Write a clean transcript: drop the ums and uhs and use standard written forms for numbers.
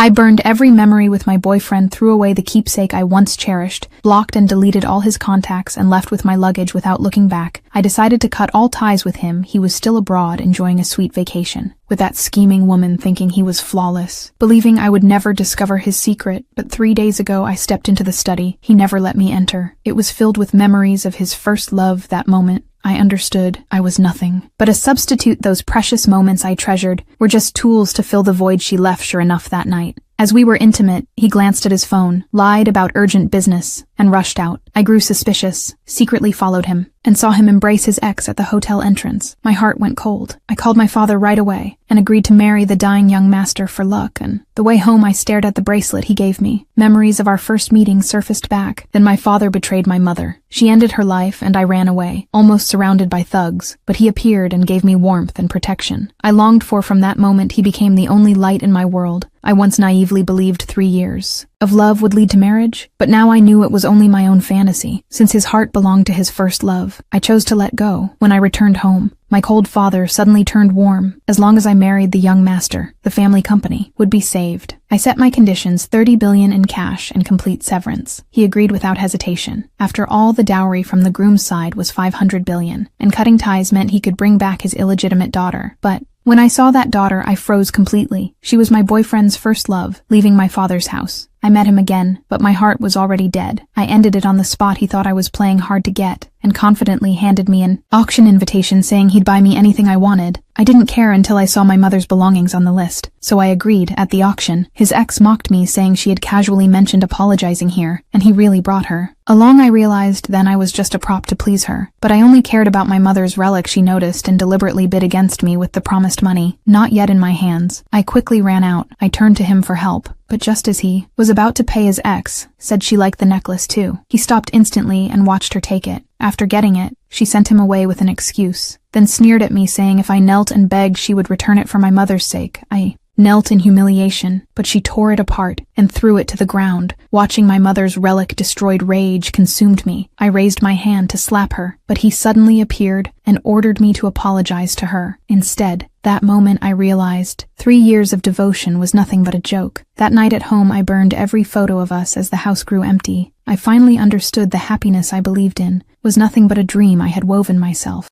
I burned every memory with my boyfriend, threw away the keepsake I once cherished, blocked and deleted all his contacts, and left with my luggage without looking back. I decided to cut all ties with him. He was still abroad, enjoying a sweet vacation, with that scheming woman, thinking he was flawless, believing I would never discover his secret. But 3 days ago I stepped into the study. He never let me enter. It was filled with memories of his first love. That moment, I understood I was nothing but a substitute. Those precious moments I treasured were just tools to fill the void she left. Sure enough, that night, as we were intimate, he glanced at his phone, lied about urgent business, and rushed out. I grew suspicious, secretly followed him, and saw him embrace his ex at the hotel entrance. My heart went cold. I called my father right away and agreed to marry the dying young master for luck, and the way home I stared at the bracelet he gave me. Memories of our first meeting surfaced back. Then my father betrayed my mother. She ended her life and I ran away, almost surrounded by thugs, but he appeared and gave me warmth and protection I longed for. From that moment he became the only light in my world. I once naively believed 3 years of love would lead to marriage, but now I knew it was only my own fantasy. Since his heart belonged to his first love, I chose to let go. When I returned home, my cold father suddenly turned warm. As long as I married the young master, the family company would be saved. I set my conditions: 30 billion in cash and complete severance. He agreed without hesitation. After all, the dowry from the groom's side was 500 billion, and cutting ties meant he could bring back his illegitimate daughter. But when I saw that daughter, I froze completely. She was my boyfriend's first love, leaving my father's house. I met him again, but my heart was already dead. I ended it on the spot. He thought I was playing hard to get, and confidently handed me an auction invitation saying he'd buy me anything I wanted. I didn't care until I saw my mother's belongings on the list, so I agreed. At the auction, his ex mocked me, saying she had casually mentioned apologizing here, and he really brought her along. I realized then I was just a prop to please her, but I only cared about my mother's relic. She noticed and deliberately bid against me with the promised money not yet in my hands. I quickly ran out. I turned to him for help, but just as he was about to pay, his ex said she liked the necklace too. He stopped instantly and watched her take it. After getting it, she sent him away with an excuse, then sneered at me, saying if I knelt and begged she would return it for my mother's sake. I knelt in humiliation, but she tore it apart and threw it to the ground. Watching my mother's relic destroyed, rage consumed me. I raised my hand to slap her, but he suddenly appeared and ordered me to apologize to her instead. That moment I realized 3 years of devotion was nothing but a joke. That night at home I burned every photo of us as the house grew empty. I finally understood the happiness I believed in was nothing but a dream I had woven myself.